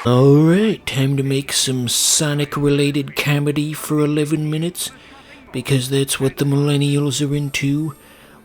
Alright, time to make some Sonic-related comedy for 11 minutes, because that's what the millennials are into.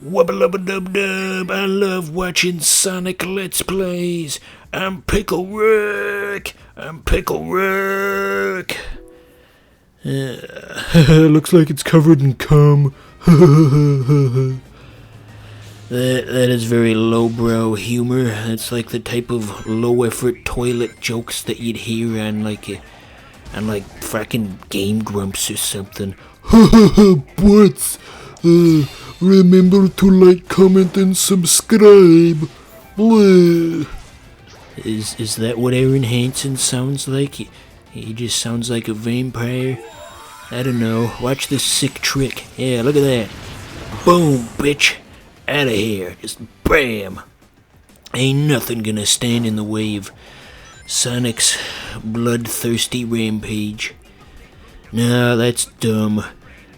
Wubba-lubba-dub-dub, I love watching Sonic Let's Plays. I'm Pickle Rick. Looks like it's covered in cum. That is very lowbrow humor. That's like the type of low-effort toilet jokes that you'd hear on fracking Game Grumps or something. What? Remember to like, comment, and subscribe. Blah. Is that what Aaron Hansen sounds like? He just sounds like a vampire. I don't know. Watch this sick trick. Yeah, look at that. Boom, bitch. Out of here. Just bam. Ain't nothing gonna stand in the way of Sonic's bloodthirsty rampage. No, that's dumb.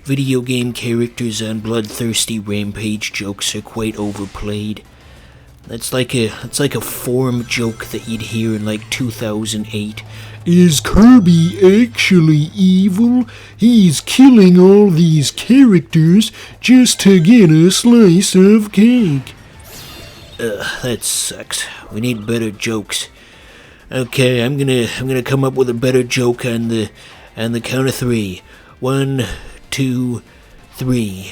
Video game characters on bloodthirsty rampage jokes are quite overplayed. It's like a forum joke that you'd hear in like 2008. Is Kirby actually evil? He's killing all these characters just to get a slice of cake. That sucks. We need better jokes. Okay, I'm gonna come up with a better joke on the count of three. 1, 2, 3.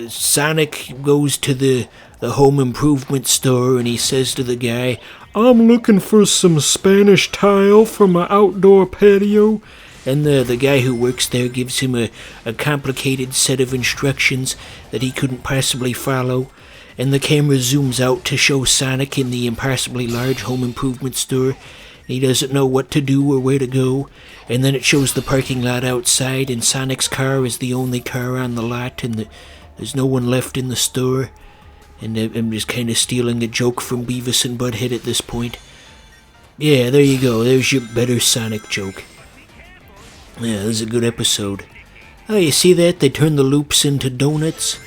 Sonic goes to the home improvement store and he says to the guy, I'm looking for some Spanish tile for my outdoor patio. And the guy who works there gives him a complicated set of instructions that he couldn't possibly follow. And the camera zooms out to show Sonic in the impossibly large home improvement store. He doesn't know what to do or where to go. And then it shows the parking lot outside, and Sonic's car is the only car on the lot, and there's no one left in the store. And I'm just kind of stealing a joke from Beavis and Butthead at this point. Yeah, there you go. There's your better Sonic joke. Yeah, this is a good episode. Oh, you see that? They turned the loops into donuts.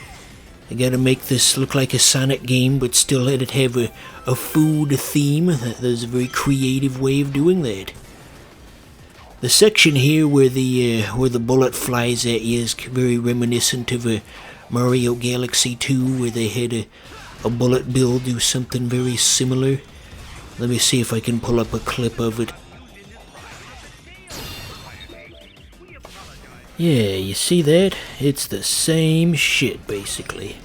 I gotta make this look like a Sonic game, but still let it have a food theme. There's a very creative way of doing that. The section here where the bullet flies at you is very reminiscent of a Mario Galaxy 2, where they had a bullet bill do something very similar. Let me see if I can pull up a clip of it. Yeah, you see that? It's the same shit, basically.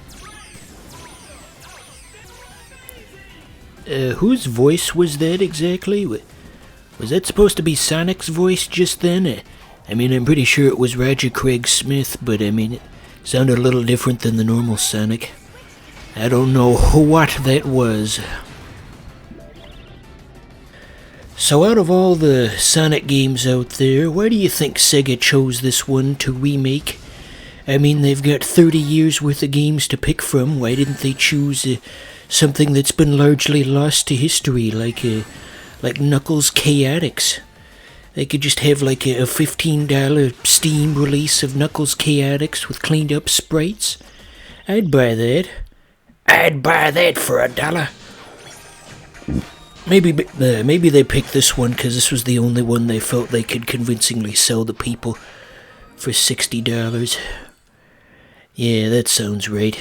Whose voice was that exactly? Was that supposed to be Sonic's voice just then? I mean, I'm pretty sure it was Roger Craig Smith, but I mean, it sounded a little different than the normal Sonic. I don't know what that was. So out of all the Sonic games out there, why do you think Sega chose this one to remake? I mean, they've got 30 years worth of games to pick from. Why didn't they choose something that's been largely lost to history, like Knuckles Chaotix? They could just have like a $15 Steam release of Knuckles Chaotix with cleaned up sprites. I'd buy that. I'd buy that for $1. Maybe they picked this one because this was the only one they felt they could convincingly sell the people for $60. Yeah, that sounds right.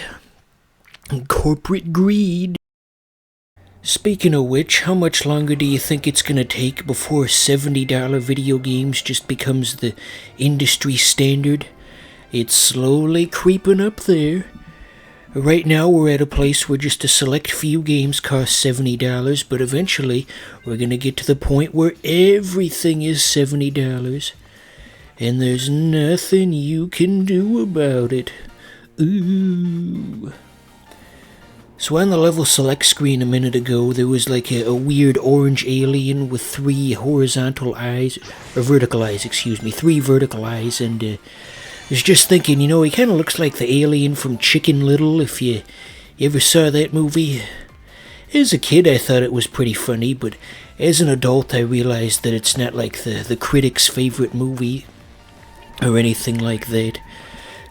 Corporate greed. Speaking of which, how much longer do you think it's gonna take before $70 video games just becomes the industry standard? It's slowly creeping up there. Right now we're at a place where just a select few games cost $70, but eventually we're gonna get to the point where everything is $70. And there's nothing you can do about it. Ooh. So on the level select screen a minute ago, there was like a weird orange alien with 3 horizontal eyes, or vertical eyes, 3 vertical eyes, and I was just thinking, you know, he kind of looks like the alien from Chicken Little, if you ever saw that movie. As a kid, I thought it was pretty funny, but as an adult, I realized that it's not like the critic's favorite movie, or anything like that.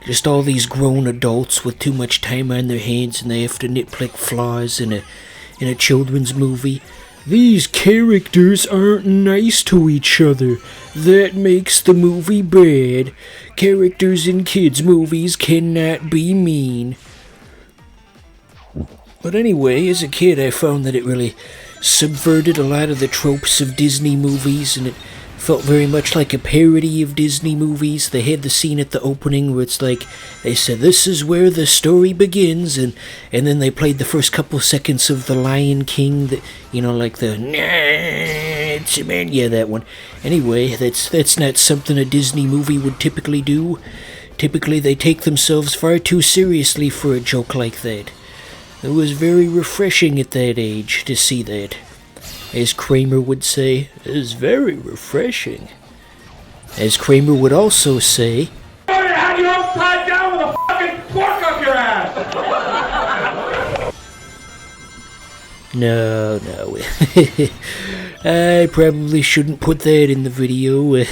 Just all these grown adults with too much time on their hands and they have to nitpick flaws in a children's movie. These characters aren't nice to each other. That makes the movie bad. Characters in kids' movies cannot be mean. But anyway, as a kid, I found that it really subverted a lot of the tropes of Disney movies, and it felt very much like a parody of Disney movies. They had the scene at the opening where it's like, they said, this is where the story begins, and then they played the first couple seconds of The Lion King, that, you know, like the, it's a man, yeah, that one. Anyway, that's not something a Disney movie would typically do. Typically, they take themselves far too seriously for a joke like that. It was very refreshing at that age to see that. As Kramer would say, it is very refreshing. As Kramer would also say, I'm gonna have you upside down with a fucking fork up your ass! No. I probably shouldn't put that in the video.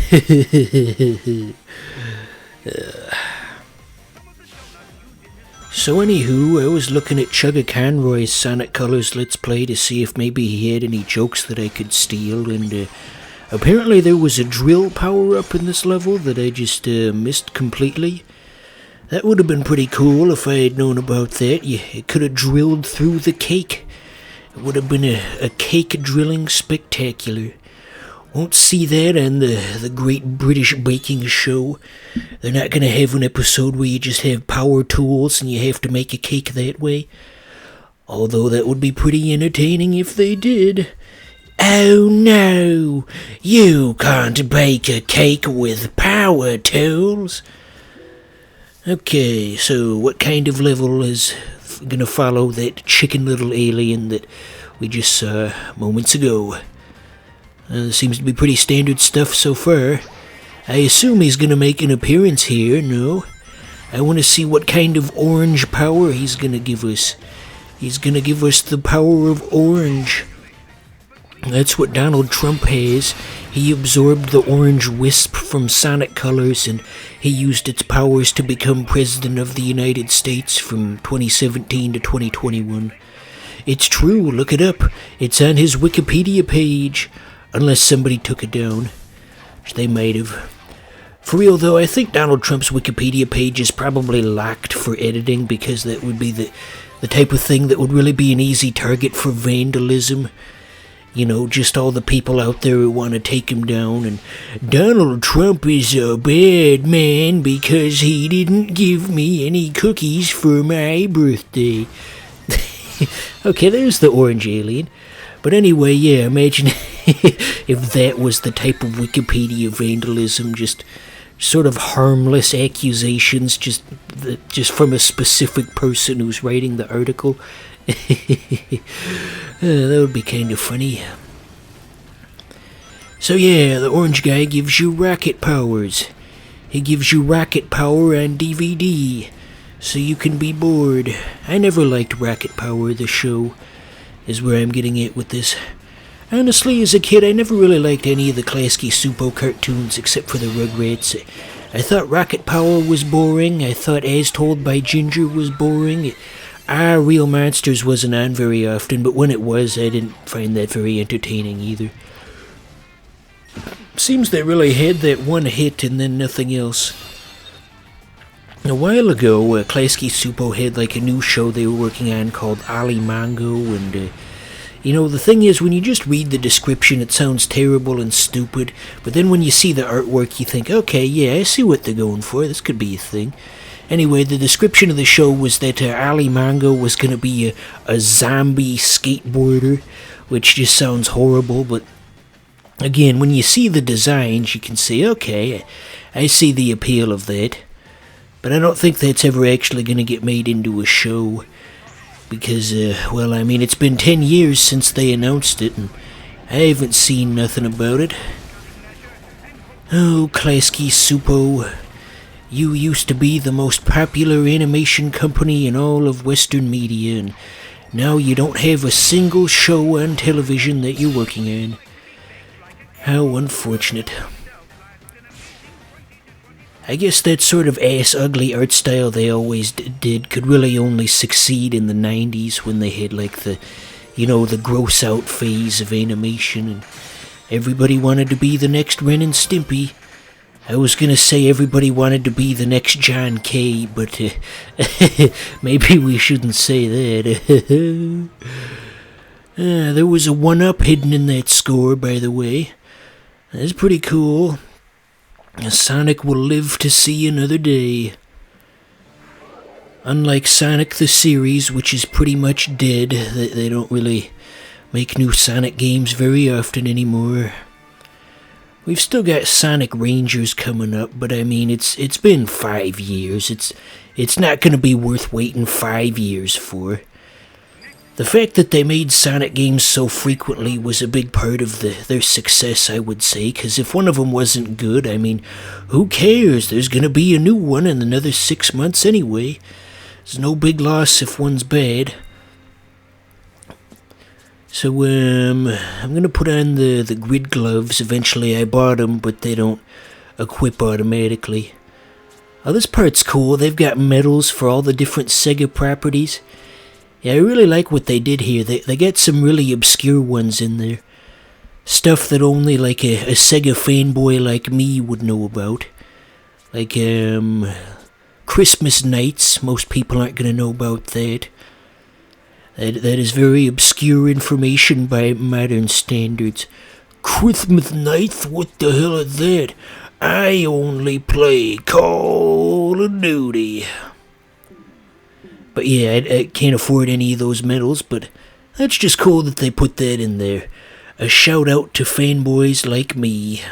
So anywho, I was looking at Chugga Conroy's Sonic Colors Let's Play to see if maybe he had any jokes that I could steal, and apparently there was a drill power-up in this level that I just missed completely. That would have been pretty cool if I had known about that. It could have drilled through the cake. It would have been a cake drilling spectacular. Won't see that on the Great British Baking Show. They're not going to have an episode where you just have power tools and you have to make a cake that way. Although that would be pretty entertaining if they did. Oh no! You can't bake a cake with power tools! Okay, so what kind of level is going to follow that chicken little alien that we just saw moments ago? Seems to be pretty standard stuff so far. I assume he's gonna make an appearance here, no? I want to see what kind of orange power he's gonna give us. He's gonna give us the power of orange. That's what Donald Trump has. He absorbed the orange wisp from Sonic Colors, and he used its powers to become President of the United States from 2017 to 2021. It's true, look it up. It's on his Wikipedia page. Unless somebody took it down, which they might have. For real though, I think Donald Trump's Wikipedia page is probably locked for editing, because that would be the type of thing that would really be an easy target for vandalism. You know, just all the people out there who want to take him down, and Donald Trump is a bad man because he didn't give me any cookies for my birthday. Okay, there's the orange alien. But anyway, yeah, imagine if that was the type of Wikipedia vandalism, just sort of harmless accusations, just from a specific person who's writing the article. That would be kind of funny. So yeah, the orange guy gives you rocket powers. He gives you rocket power on DVD, so you can be bored. I never liked Rocket Power, the show, is where I'm getting at with this. Honestly, as a kid, I never really liked any of the Klasky Supo cartoons except for the Rugrats. I thought Rocket Power was boring. I thought As Told by Ginger was boring. Real Monsters wasn't on very often, but when it was, I didn't find that very entertaining either. Seems they really had that one hit and then nothing else. A while ago, Klasky Supo had like a new show they were working on called Ali Mongo, and you know, the thing is, when you just read the description, it sounds terrible and stupid, but then when you see the artwork, you think, okay, yeah, I see what they're going for, this could be a thing. Anyway, the description of the show was that Ali Mongo was going to be a zombie skateboarder, which just sounds horrible, but again, when you see the designs, you can say, okay, I see the appeal of that. But I don't think that's ever actually going to get made into a show. Because, well, I mean, it's been 10 years since they announced it, and I haven't seen nothing about it. Oh, Klasky Supo, you used to be the most popular animation company in all of Western media, and now you don't have a single show on television that you're working on. How unfortunate. I guess that sort of ass-ugly art style they always did could really only succeed in the 90s when they had, like, the the gross out phase of animation, and everybody wanted to be the next Ren and Stimpy. I was gonna say everybody wanted to be the next John Kay, but maybe we shouldn't say that. There was a 1-up hidden in that score, by the way. That's pretty cool. Sonic will live to see another day. Unlike Sonic the series, which is pretty much dead, they don't really make new Sonic games very often anymore. We've still got Sonic Rangers coming up, but I mean, it's been 5 years. It's not gonna be worth waiting 5 years for. The fact that they made Sonic games so frequently was a big part of their success, I would say, because if one of them wasn't good, I mean, who cares? There's gonna be a new one in another 6 months anyway. It's no big loss if one's bad. So, I'm gonna put on the grid gloves. Eventually I bought them, but they don't equip automatically. Oh, this part's cool. They've got medals for all the different Sega properties. Yeah, I really like what they did here. They got some really obscure ones in there. Stuff that only like a Sega fanboy like me would know about. Like, Christmas Nights. Most people aren't gonna know about that. That is very obscure information by modern standards. Christmas Nights? What the hell is that? I only play Call of Duty. But yeah, I can't afford any of those medals, but that's just cool that they put that in there. A shout out to fanboys like me.